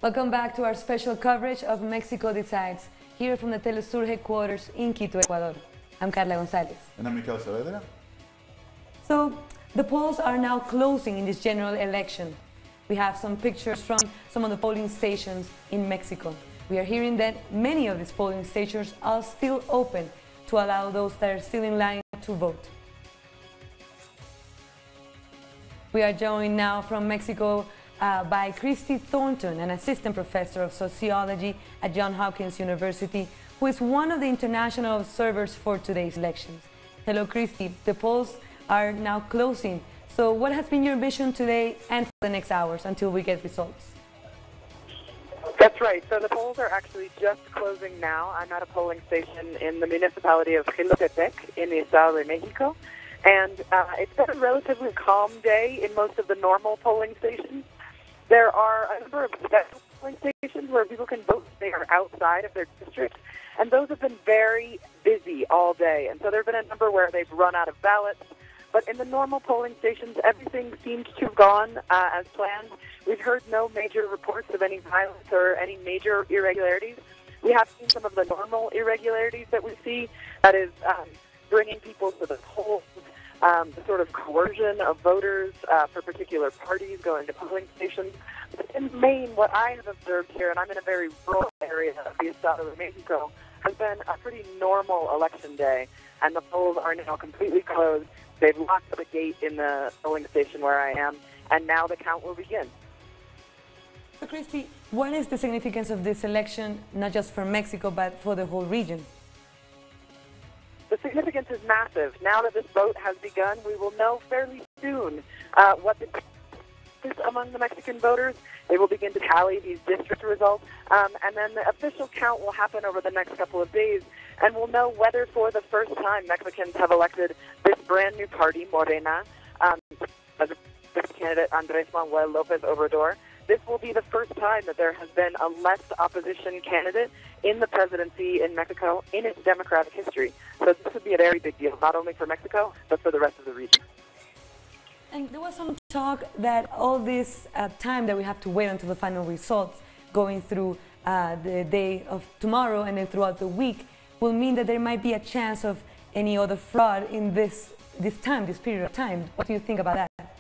Welcome back to our special coverage of Mexico Decides, here from the Telesur headquarters in Quito, Ecuador. I'm Carla Gonzalez. And I'm Michael Saavedra. So, the polls are now closing in this general election. We have some pictures from some of the polling stations in Mexico. We are hearing that many of these polling stations are still open to allow those that are still in line to vote. We are joined now from Mexico by Christy Thornton, an assistant professor of sociology at Johns Hopkins University, who is one of the international observers for today's elections. Hello, Christy. The polls are now closing. So what has been your mission today and for the next hours until we get results? That's right. So the polls are actually just closing now. I'm at a polling station in the municipality of Jilotepec in the Estado de Mexico. And it's been a relatively calm day in most of the normal polling stations. There are a number of special polling stations where people can vote. They are outside of their district, and those have been very busy all day. And so there have been a number where they've run out of ballots. But in the normal polling stations, everything seems to have gone as planned. We've heard no major reports of any violence or any major irregularities. We have seen some of the normal irregularities that we see, that is bringing people to the polls, the sort of coercion of voters for particular parties going to polling stations. But in Maine, what I have observed here, and I'm in a very rural area of the Estado de Mexico, has been a pretty normal election day, and the polls are now completely closed. They've locked the gate in the polling station where I am, and now the count will begin. So, Christy, what is the significance of this election, not just for Mexico, but for the whole region? The significance is massive. Now that this vote has begun, we will know fairly soon what the is among the Mexican voters. They will begin to tally these district results, and then the official count will happen over the next couple of days, and we'll know whether for the first time Mexicans have elected this brand new party, Morena, as a candidate Andrés Manuel Lopez Obrador. This will be the first time that there has been a less opposition candidate in the presidency in Mexico in its democratic history. So this would be a very big deal, not only for Mexico, but for the rest of the region. And there was some talk that all this time that we have to wait until the final results, going through the day of tomorrow and then throughout the week, will mean that there might be a chance of any other fraud in this period of time. What do you think about that?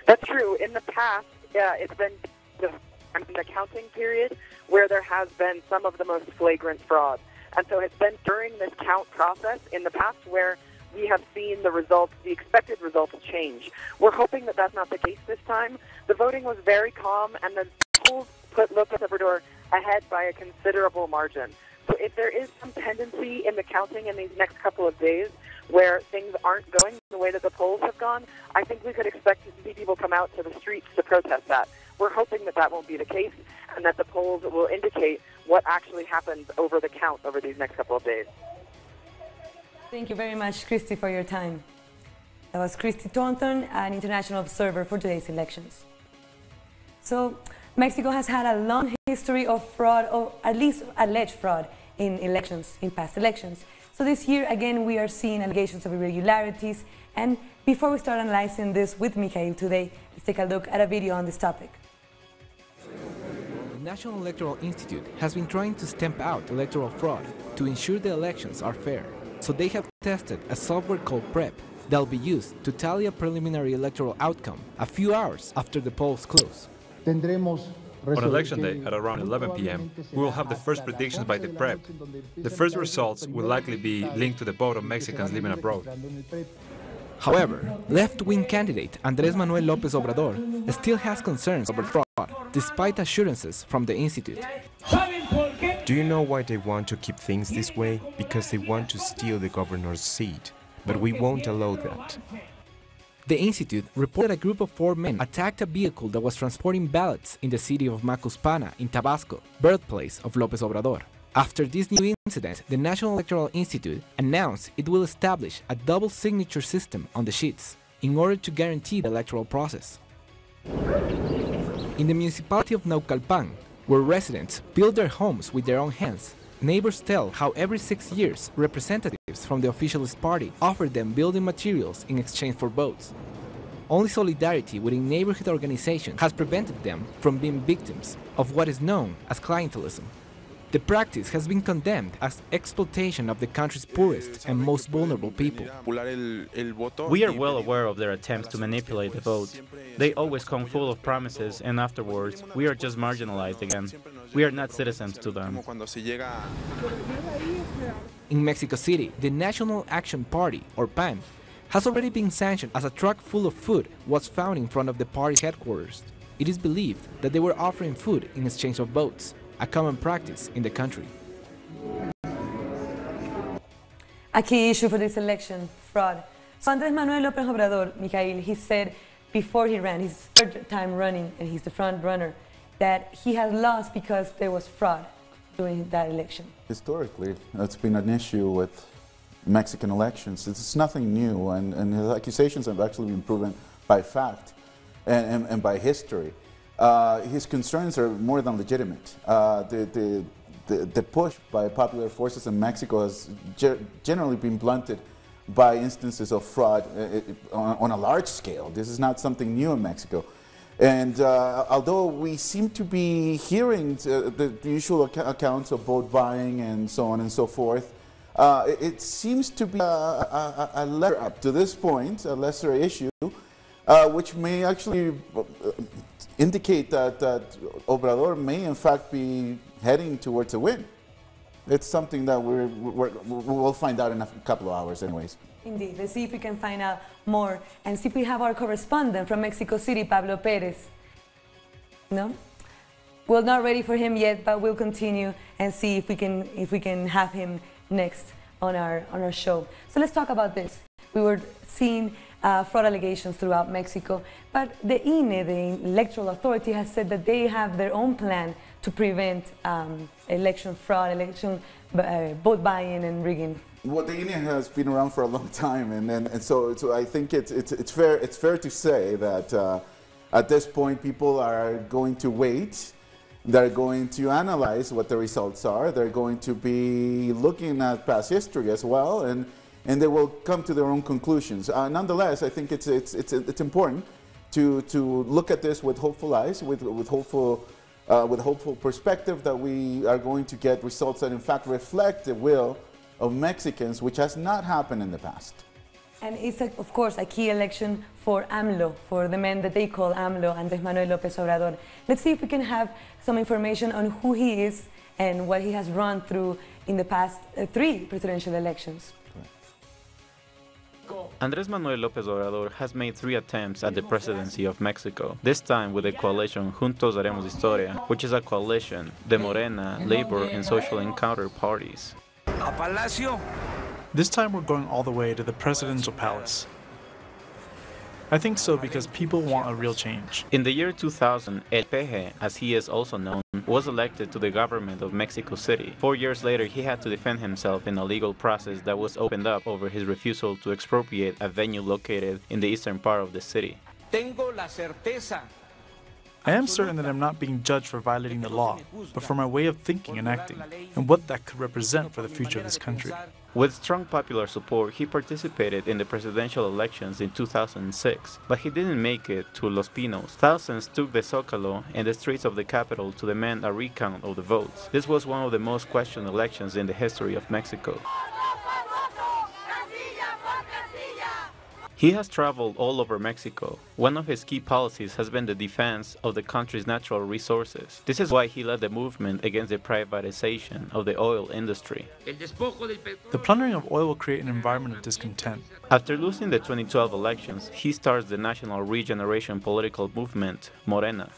That's true. In the past, it's been the counting period where there has been some of the most flagrant fraud. And so it's been during this count process in the past where we have seen the results, the expected results change. We're hoping that that's not the case this time. The voting was very calm, and the polls put Lopez Obrador ahead by a considerable margin. So if there is some tendency in the counting in these next couple of days where things aren't going the way that the polls have gone, I think we could expect to see people come out to the streets to protest that. We're hoping that that won't be the case and that the polls will indicate what actually happens over the count over these next couple of days. Thank you very much, Christy, for your time. That was Christy Thornton, an international observer for today's elections. So, Mexico has had a long history of fraud, or at least alleged fraud, in elections, in past elections. So this year, again, we are seeing allegations of irregularities. And before we start analyzing this with Mikhail today, let's take a look at a video on this topic. The National Electoral Institute has been trying to stamp out electoral fraud to ensure the elections are fair. So they have tested a software called PREP that will be used to tally a preliminary electoral outcome a few hours after the polls close. On election day at around 11 p.m., we will have the first predictions by the PREP. The first results will likely be linked to the vote of Mexicans living abroad. However, left-wing candidate Andrés Manuel Lopez Obrador still has concerns over fraud, despite assurances from the Institute. Do you know why they want to keep things this way? Because they want to steal the governor's seat. But we won't allow that. The Institute reported a group of 4 men attacked a vehicle that was transporting ballots in the city of Macuspana in Tabasco, birthplace of Lopez Obrador. After this new incident, the National Electoral Institute announced it will establish a double signature system on the sheets in order to guarantee the electoral process. In the municipality of Naucalpan, where residents build their homes with their own hands, neighbors tell how every 6 years representatives from the officialist party offer them building materials in exchange for votes. only solidarity within neighborhood organizations has prevented them from being victims of what is known as clientelism. The practice has been condemned as exploitation of the country's poorest and most vulnerable people. We are well aware of their attempts to manipulate the vote. They always come full of promises, and afterwards, we are just marginalized again. We are not citizens to them. In Mexico City, the National Action Party, or PAN, has already been sanctioned as a truck full of food was found in front of the party headquarters. It is believed that they were offering food in exchange of votes, a common practice in the country. A key issue for this election, fraud. So Andrés Manuel Lopez Obrador, Mikhail, he said before he ran, his third time running, and he's the front runner, that he had lost because there was fraud during that election. Historically, it's been an issue with Mexican elections. It's nothing new, and his accusations have actually been proven by fact and by history. His concerns are more than legitimate. The push by popular forces in Mexico has generally been blunted by instances of fraud on a large scale. This is not something new in Mexico. And although we seem to be hearing the usual accounts of vote buying and so on and so forth, it seems to be a lesser, up to this point, a lesser issue, which may actually indicate that Obrador may in fact be heading towards a win. It's something that we'll find out in a couple of hours anyways. Indeed, let's see if we can find out more and see if we have our correspondent from Mexico City, Pablo Perez. No? We're not ready for him yet, but we'll continue and see if we can have him next on our show. So let's talk about this. We were seeing fraud allegations throughout Mexico, but the INE, the Electoral Authority, has said that they have their own plan to prevent election fraud, election vote buying and rigging. Well, the INE has been around for a long time, and so I think it's fair to say that at this point people are going to wait. They're going to analyze what the results are. They're going to be looking at past history as well, and they will come to their own conclusions. Nonetheless, I think it's important to look at this with hopeful eyes, with hopeful perspective that we are going to get results that in fact reflect the will of Mexicans, which has not happened in the past. And it's, of course, a key election for AMLO, for the man that they call AMLO, Andrés Manuel Lopez Obrador. Let's see if we can have some information on who he is and what he has run through in the past 3 presidential elections. Andrés Manuel López Obrador has made 3 attempts at the presidency of Mexico, this time with the coalition Juntos Haremos Historia, which is a coalition, the Morena, Labor, and Social Encounter parties. This time we're going all the way to the presidential palace. I think so because people want a real change. In the year 2000, El Peje, as he is also known, was elected to the government of Mexico City. 4 years later, he had to defend himself in a legal process that was opened up over his refusal to expropriate a venue located in the eastern part of the city. I am certain that I'm not being judged for violating the law, but for my way of thinking and acting, and what that could represent for the future of this country. With strong popular support, he participated in the presidential elections in 2006, but he didn't make it to Los Pinos. Thousands took the Zócalo and the streets of the capital to demand a recount of the votes. This was one of the most questioned elections in the history of Mexico. He has traveled all over Mexico. One of his key policies has been the defense of the country's natural resources. This is why he led the movement against the privatization of the oil industry. The plundering of oil will create an environment of discontent. After losing the 2012 elections, he starts the national regeneration political movement, Morena.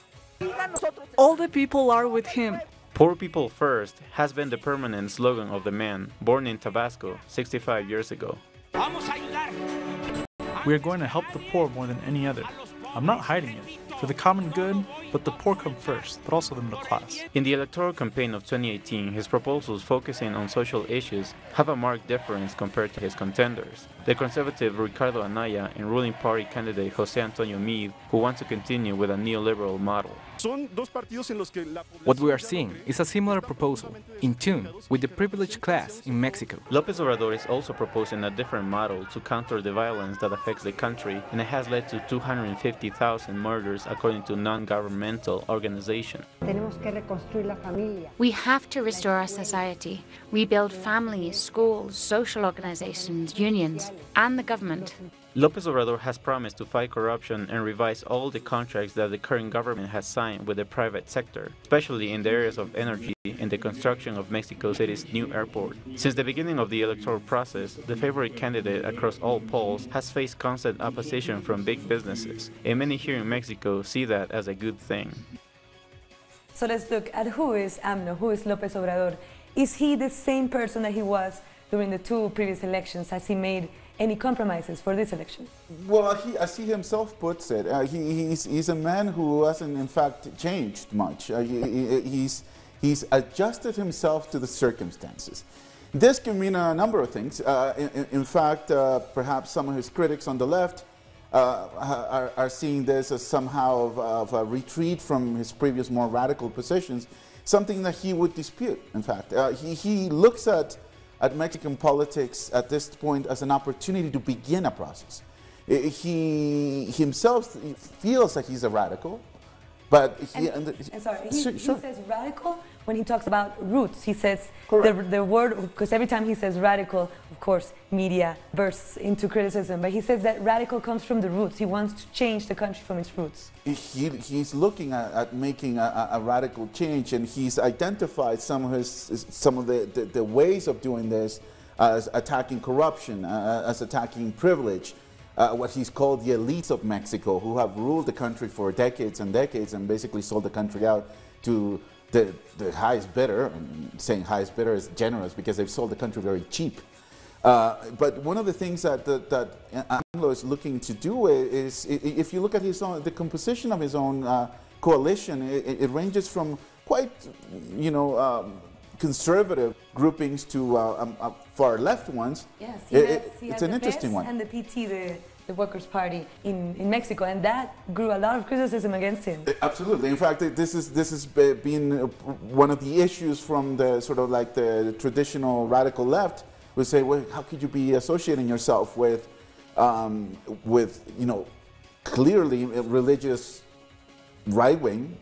All the people are with him. Poor people first has been the permanent slogan of the man, born in Tabasco 65 years ago. We are going to help the poor more than any other. I'm not hiding it. For the common good, but the poor come first, but also the middle class. In the electoral campaign of 2018, his proposals focusing on social issues have a marked difference compared to his contenders. The conservative Ricardo Anaya and ruling party candidate José Antonio Meade, who want to continue with a neoliberal model. What we are seeing is a similar proposal, in tune with the privileged class in Mexico. Lopez Obrador is also proposing a different model to counter the violence that affects the country, and it has led to 250,000 murders according to non-governmental organizations. We have to restore our society, rebuild families, schools, social organizations, unions, and the government. Lopez Obrador has promised to fight corruption and revise all the contracts that the current government has signed with the private sector, especially in the areas of energy and the construction of Mexico City's new airport. Since the beginning of the electoral process, the favorite candidate across all polls has faced constant opposition from big businesses, and many here in Mexico see that as a good thing. So let's look at who is AMLO, who is Lopez Obrador. Is he the same person that he was during the two previous elections? Has he made any compromises for this election? Well, as he himself puts it, he's a man who hasn't, in fact, changed much. He's adjusted himself to the circumstances. This can mean a number of things. In fact, perhaps some of his critics on the left are seeing this as somehow of a retreat from his previous more radical positions, something that he would dispute, in fact. He looks at Mexican politics at this point as an opportunity to begin a process. He himself feels like he's a radical, but he says radical when he talks about roots. He says the word, because every time he says radical, of course, media bursts into criticism, but he says that radical comes from the roots. He wants to change the country from its roots. He's looking at making a radical change, and he's identified some of the ways of doing this as attacking corruption, as attacking privilege, what he's called the elites of Mexico, who have ruled the country for decades and decades and basically sold the country out to the highest bidder. I'm saying highest bidder is generous because they've sold the country very cheap. But one of the things that AMLO is looking to do is, if you look at the composition of his own coalition, it ranges from quite, conservative groupings to far left ones. Yes, it's an interesting one. And the PT, the Workers' Party in Mexico, and that grew a lot of criticism against him. Absolutely. In fact, this has been one of the issues from the sort of like the traditional radical left, who say, well, how could you be associating yourself with clearly religious right-wing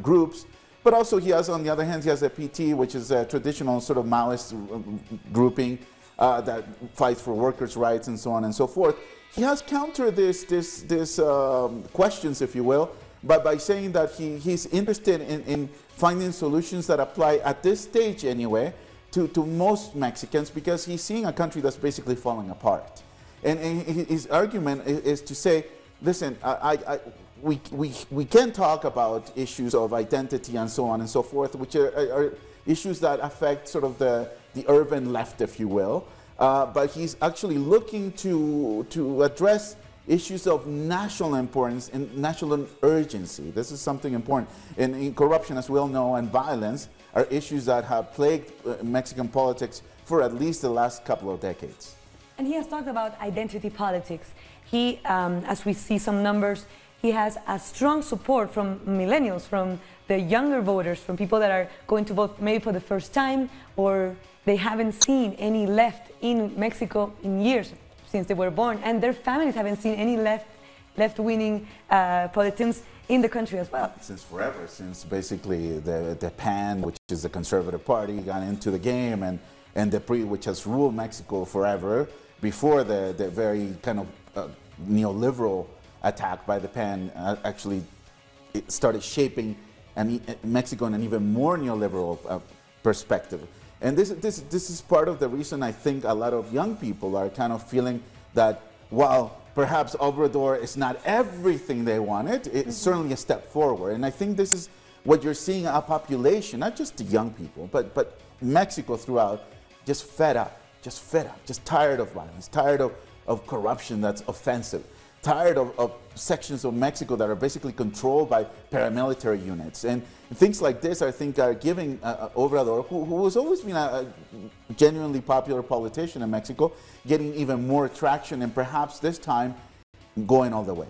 groups? But also he has, on the other hand, he has a PT, which is a traditional sort of Maoist grouping that fights for workers' rights and so on and so forth. He has countered this questions, if you will, by saying that he's interested in finding solutions that apply at this stage anyway to most Mexicans, because he's seeing a country that's basically falling apart. And his argument is to say, listen, we can talk about issues of identity and so on and so forth, which are issues that affect sort of the urban left, if you will. But he's actually looking to address issues of national importance and national urgency. This is something important. And corruption, as we all know, and violence are issues that have plagued Mexican politics for at least the last couple of decades. And he has talked about identity politics. He, as we see some numbers, he has a strong support from millennials, from the younger voters, from people that are going to vote maybe for the first time, or they haven't seen any left in Mexico in years since they were born, and their families haven't seen any left-wing politicians in the country as well. Since forever, since basically the PAN, which is the conservative party, got into the game, and the PRI, which has ruled Mexico forever, before the very kind of neoliberal attack by the PAN actually it started shaping Mexico in an even more neoliberal perspective. And this is part of the reason I think a lot of young people are kind of feeling that while perhaps Obrador is not everything they wanted, it's certainly a step forward. And I think this is what you're seeing, a population, not just the young people, but Mexico throughout, just fed up, just tired of violence, tired of corruption that's offensive. tired of sections of Mexico that are basically controlled by paramilitary units. And things like this, I think, are giving Obrador, who has always been a genuinely popular politician in Mexico, getting even more traction and perhaps this time going all the way.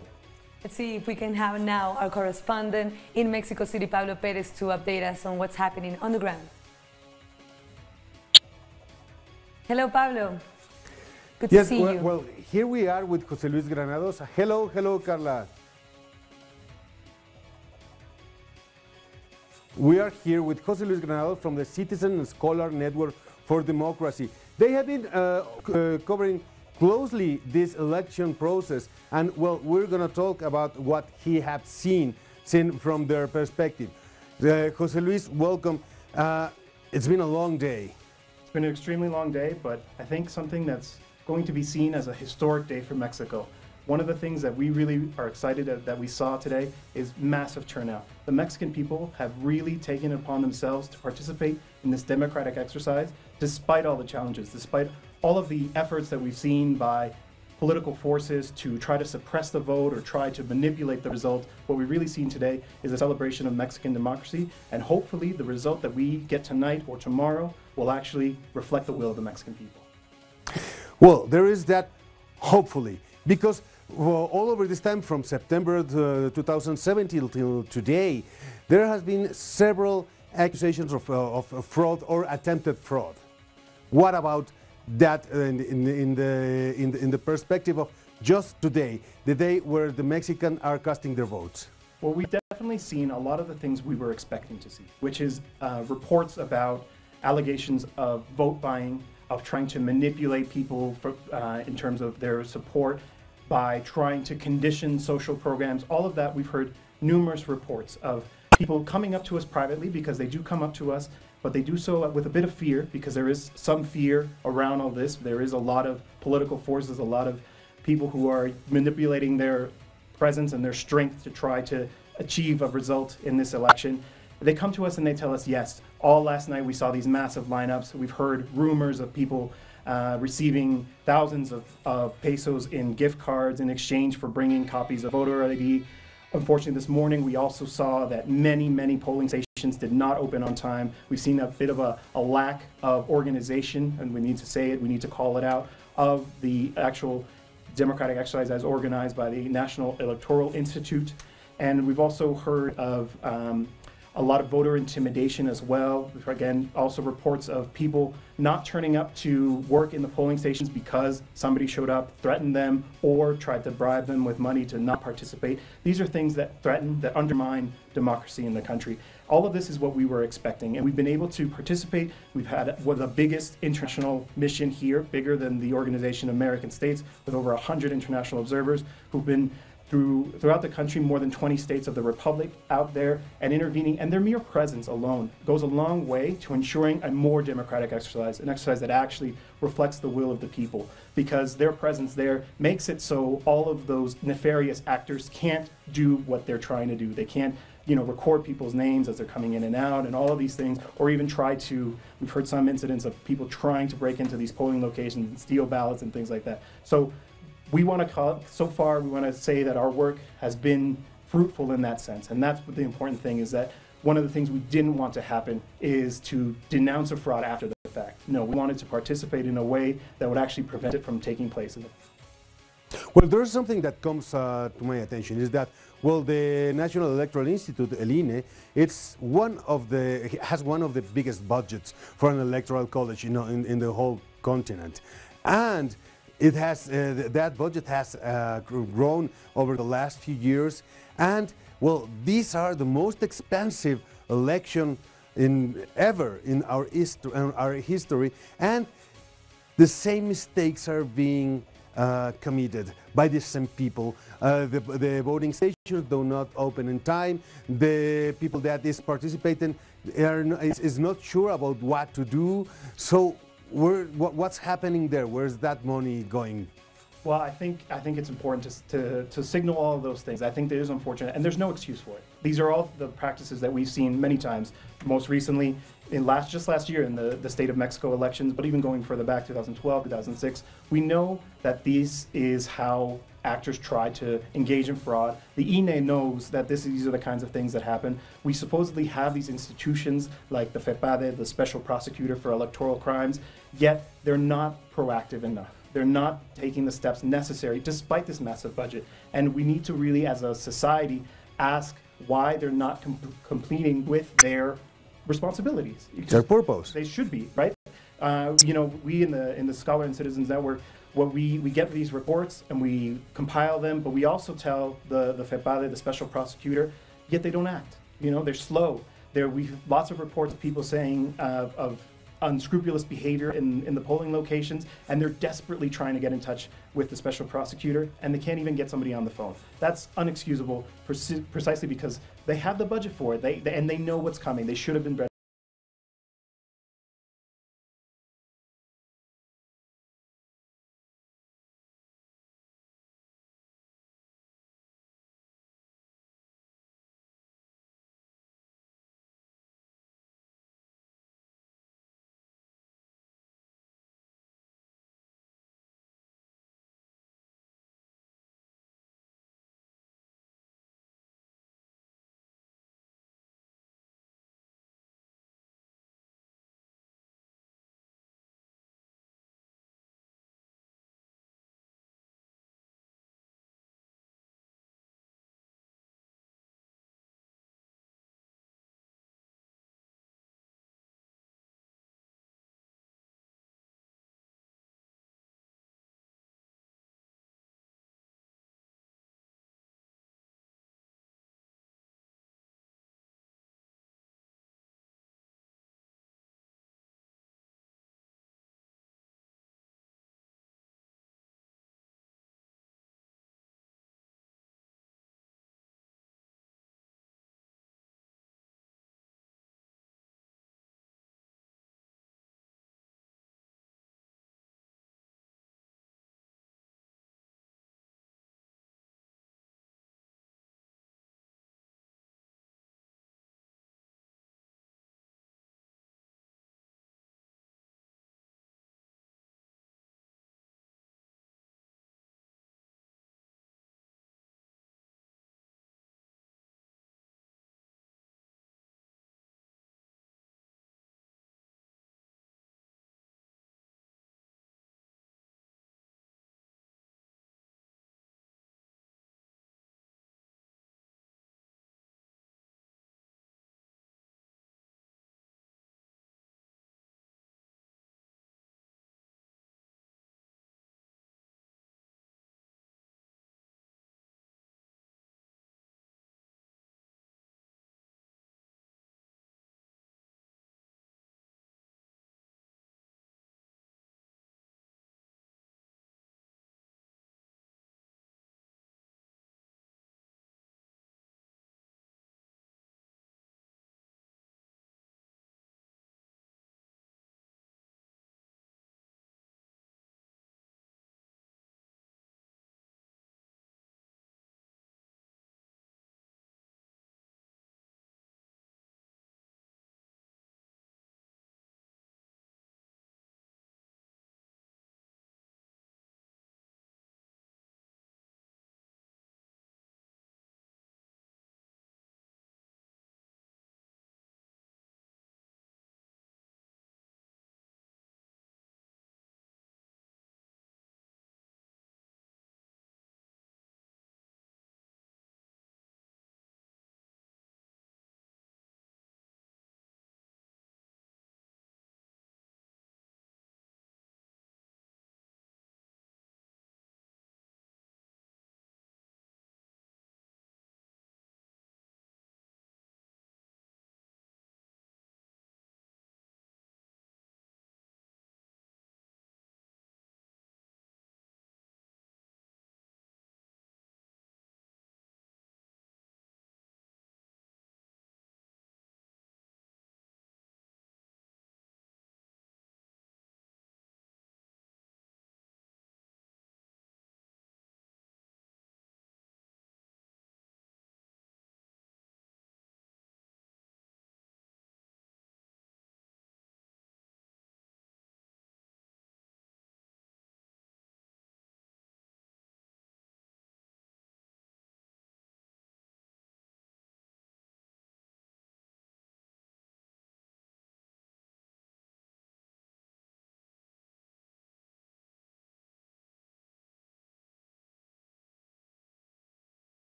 Let's see if we can have now our correspondent in Mexico City, Pablo Perez, to update us on what's happening on the ground. Hello, Pablo. Good to see you. Well, here we are with José Luis Granados. Hello, Carla. We are here with José Luis Granados from the Citizen and Scholar Network for Democracy. They have been covering closely this election process, and well, we're going to talk about what he has seen from their perspective. José Luis, welcome. It's been a long day. It's been an extremely long day, but I think something that's going to be seen as a historic day for Mexico. One of the things that we really are excited that we saw today is massive turnout. The Mexican people have really taken it upon themselves to participate in this democratic exercise, despite all the challenges, despite all of the efforts that we've seen by political forces to try to suppress the vote or try to manipulate the result. What we've really seen today is a celebration of Mexican democracy, and hopefully the result that we get tonight or tomorrow will actually reflect the will of the Mexican people. Well, there is that, hopefully, because all over this time from September 2017 till today, there has been several accusations of fraud or attempted fraud. What about that in the perspective of just today, the day where the Mexicans are casting their votes? Well, we've definitely seen a lot of the things we were expecting to see, which is reports about allegations of vote buying, of trying to manipulate people for, in terms of their support by trying to condition social programs. All of that, we've heard numerous reports of people coming up to us privately, because they do come up to us, but they do so with a bit of fear, because there is some fear around all this. There is a lot of political forces, a lot of people who are manipulating their presence and their strength to try to achieve a result in this election. They come to us and they tell us, yes, all last night we saw these massive lineups. We've heard rumors of people receiving thousands of pesos in gift cards in exchange for bringing copies of voter ID. Unfortunately, this morning we also saw that many polling stations did not open on time. We've seen a bit of a lack of organization, and we need to say it, we need to call it out, of the actual democratic exercise as organized by the National Electoral Institute. And we've also heard of a lot of voter intimidation as well. Again, also reports of people not turning up to work in the polling stations because somebody showed up, threatened them, or tried to bribe them with money to not participate. These are things that threaten, that undermine democracy in the country. All of this is what we were expecting, and we've been able to participate. We've had one of the biggest international mission here, bigger than the Organization of American States, with over 100 international observers who've been throughout the country, more than 20 states of the Republic out there and intervening, and their mere presence alone goes a long way to ensuring a more democratic exercise, an exercise that actually reflects the will of the people, because their presence there makes it so all of those nefarious actors can't do what they're trying to do. They can't, record people's names as they're coming in and out and all of these things, or even try to, we've heard some incidents of people trying to break into these polling locations and steal ballots and things like that. So we want to so far, we want to say that our work has been fruitful in that sense. And that's what the important thing is, that one of the things we didn't want to happen is to denounce a fraud after the fact. No, we wanted to participate in a way that would actually prevent it from taking place. Well, there's something that comes to my attention, is that, well, the National Electoral Institute, el INE, has one of the biggest budgets for an electoral college, in the whole continent. And it has, that budget has grown over the last few years, and well, these are the most expensive election ever in our history, and the same mistakes are being committed by the same people. The voting stations do not open in time. The people that is participating is not sure about what to do. So what's happening there? Where's that money going? Well, I think it's important to signal all of those things. I think that is unfortunate, and there's no excuse for it. These are all the practices that we've seen many times, most recently just last year in the state of Mexico elections, but even going further back, 2012, 2006. We know that this is how actors try to engage in fraud. The INE knows that these are the kinds of things that happen. We supposedly have these institutions like the FEPADE, the Special Prosecutor for Electoral Crimes, yet they're not proactive enough. They're not taking the steps necessary despite this massive budget. And we need to really, as a society, ask why they're not completing with their responsibilities. Their purpose. They should be, right? You know, we in the Scholar and Citizens Network, we get these reports and we compile them, but we also tell the FEPADE, the Special Prosecutor, yet they don't act. You know, they're slow. We lots of reports of people saying of unscrupulous behavior in the polling locations, and they're desperately trying to get in touch with the Special Prosecutor, and they can't even get somebody on the phone. That's unexcusable, precisely because they have the budget for it, and they know what's coming. They should have been